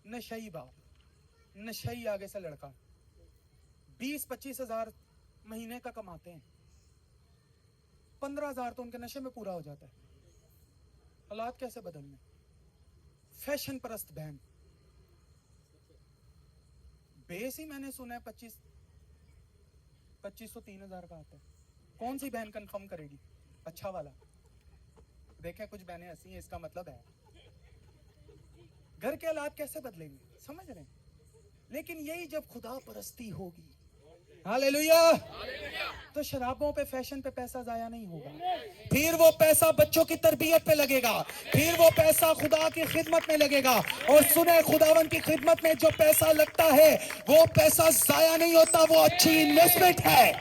नशई बाप, नशई आगे से लड़का 20-25 हजार महीने का कमाते हैं, 15 हजार तो उनके नशे में पूरा हो जाता है। हालात कैसे बदलने? फैशन परस्त बहन, बेस ही मैंने सुना है 2500 3000 का आता है। कौन सी बहन कंफर्म करेगी? अच्छा वाला। देखें कुछ बहनें ऐसी हैं, इसका मतलब है घर के हालात कैसे बदलेंगे, समझ रहे हैं? लेकिन यही जब खुदा परस्ती होगी, हालेलुया, तो शराबों पे, फैशन पे पैसा जाया नहीं होगा। फिर वो पैसा बच्चों की तरबियत पे लगेगा, फिर वो पैसा खुदा की खिदमत में लगेगा। और सुने, खुदावन की खिदमत में जो पैसा लगता है वो पैसा जाया नहीं होता, वो अच्छी इन्वेस्टमेंट है।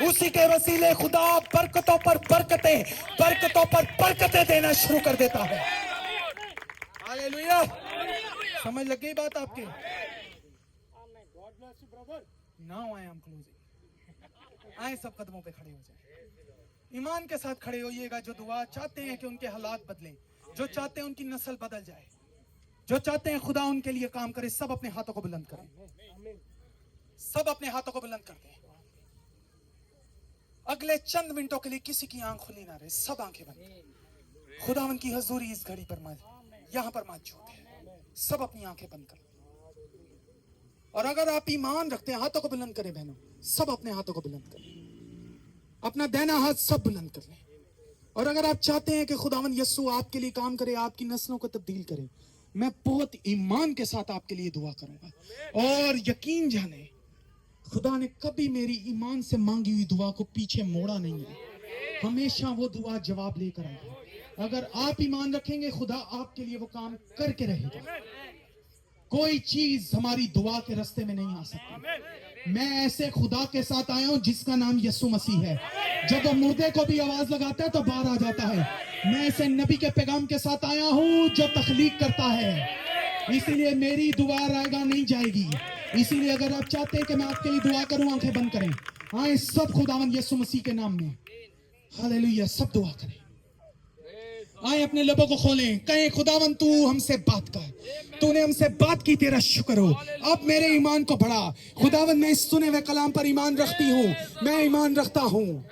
उसी के वसीले खुदा बरकतों पर बरकतें, बरकतों पर बरकतें देना शुरू कर देता है। हालेलुया, समझ लग गई बात आपके? Now I am closing. आए सब कदमों पे खड़े हो जाए, ईमान के साथ खड़े होइएगा। जो दुआ चाहते हैं कि उनके हालात बदलें, जो चाहते हैं उनकी नस्ल बदल जाए, जो चाहते हैं खुदा उनके लिए काम करे, सब अपने हाथों को बुलंद करें, सब अपने हाथों को बुलंद कर दें। अगले चंद मिनटों के लिए किसी की आंख खुली ना रहे, सब आंखें बंद। खुदावन की हजूरी इस घड़ी पर यहां पर मौजूद है, सब अपनी आंखें बंद कर। और अगर आप ईमान रखते हैं, हाथों को बुलंद करें बहनों, सब अपने हाथों को बुलंद करें, अपना दाहिना हाथ सब बुलंद कर लें। और अगर आप चाहते हैं कि खुदावन यीशु आपके लिए काम करे, आपकी नस्लों को तब्दील करे, मैं बहुत ईमान के साथ आपके लिए दुआ करूंगा। और यकीन जाने, खुदा ने कभी मेरी ईमान से मांगी हुई दुआ को पीछे मोड़ा नहीं है, हमेशा वो दुआ जवाब लेकर आएगी। अगर आप ईमान रखेंगे, खुदा आपके लिए वो काम करके रहेगा। कोई चीज हमारी दुआ के रास्ते में नहीं आ सकती। मैं ऐसे खुदा के साथ आया हूं जिसका नाम यीशु मसीह है। जब वो मुर्दे को भी आवाज लगाता है तो बाहर आ जाता है। मैं ऐसे नबी के पैगाम के साथ आया हूं जो तख्लीक करता है। इसीलिए मेरी दुआ रायगा नहीं जाएगी। इसीलिए अगर आप चाहते हैं कि मैं आपके लिए दुआ करूं, आंखें बंद करें, आए सब खुदावन यीशु मसीह के नाम में, हालेलुया, सब दुआ करें। आए अपने लबों को खोलें, कहें खुदावन तू हमसे बात कर, तूने हमसे बात की, तेरा शुक्र हो। अब मेरे ईमान को बढ़ा। खुदावन मैं इस सुने हुए कलाम पर ईमान रखती हूँ, मैं ईमान रखता हूँ।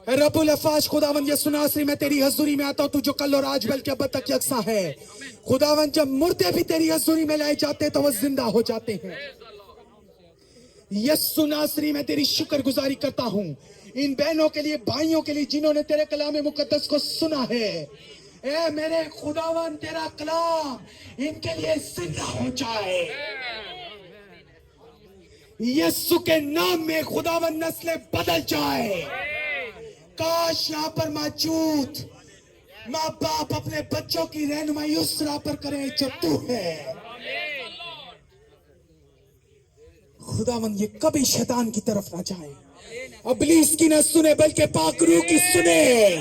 रब्बुल अफ़ाश खुदावन यीशु नासरी, मैं तेरी हजूरी में आता हूँ, तू जो कल और आज बल्कि अब तक यकसा है। खुदावन जब मुर्दे भी तेरी हजूरी में लाए जाते हैं तो वो जिंदा हो जाते हैं। यीशु नासरी मैं तेरी शुक्रगुजारी करता हूँ इन बहनों के लिए, भाइयों के लिए जिन्होंने तेरे कलाम मुकद्दस को सुना है। ए मेरे खुदावन, तेरा कलाम इनके लिए जिंदा हो जाए। यीशु के नाम में खुदावन नस्लें बदल जाए। काश यहाँ पर मौजूद माँ बाप अपने बच्चों की रहनुमाई उस राह पर करें जो तू है। खुदावन ये कभी शैतान की तरफ ना जाए, इब्लीस की न सुने बल्कि पाक रूह की सुने।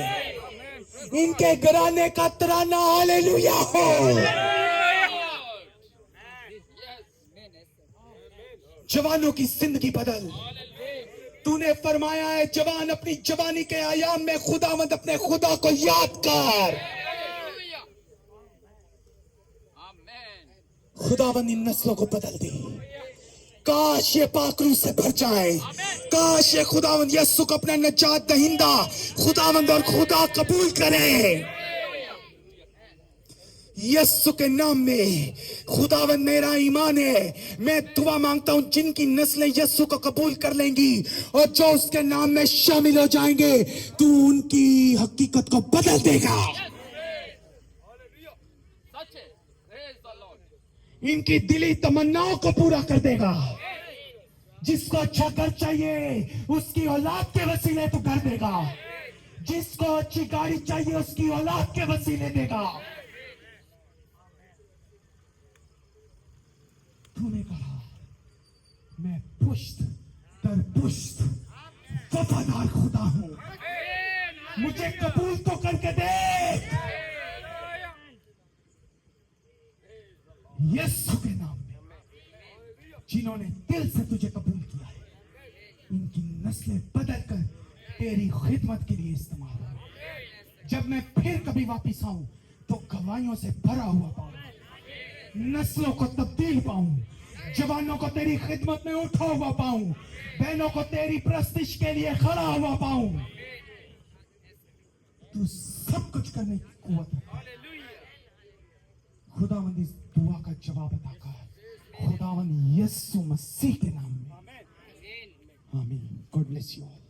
इनके घराने का तराना हालेलुया हो। जवानों की जिंदगी बदल। तूने फरमाया है जवान अपनी जवानी के आयाम में खुदावंद अपने खुदा को याद कर। खुदावंद इन नस्लों को बदल दे। काश ये पाकरू से भर जाए। काश ये खुदावंद यीशु को अपना नजात दहिंदा खुदावंद और खुदा कबूल करे। यीशु के नाम में खुदावंद मेरा ईमान है, मैं दुआ मांगता हूं जिनकी नस्लें यीशु को कबूल कर लेंगी और जो उसके नाम में शामिल हो जाएंगे, तू उनकी हकीकत को बदल देगा। इनकी दिली तमन्नाओं को पूरा कर देगा। जिसको अच्छा घर चाहिए उसकी औलाद के वसीले तू कर देगा। जिसको अच्छी गाड़ी चाहिए उसकी औलाद के वसीले देगा। तूने कहा मैं पुश्त दर पुश्त वफादार खुदा हूं, मुझे कबूल तो करके दे। इन्होंने दिल से तुझे कबूल किया है, इनकी नस्लें बदल कर तेरी खिदमत के लिए इस्तेमाल हो। जब मैं फिर कभी वापिस आऊं तो गवाहियों से भरा हुआ पाऊं, नस्लों को तब्दील पाऊं, जवानों को तेरी खिदमत में उठा हुआ पाऊं, बहनों को तेरी प्रस्तिश के लिए खड़ा हुआ पाऊं। तू सब कुछ करने की कुव्वत रखता है। खुदावंद इस दुआ का जवाब अता कर, खुदावंद यीशु मसीह के नाम में, आमीन। God bless you all.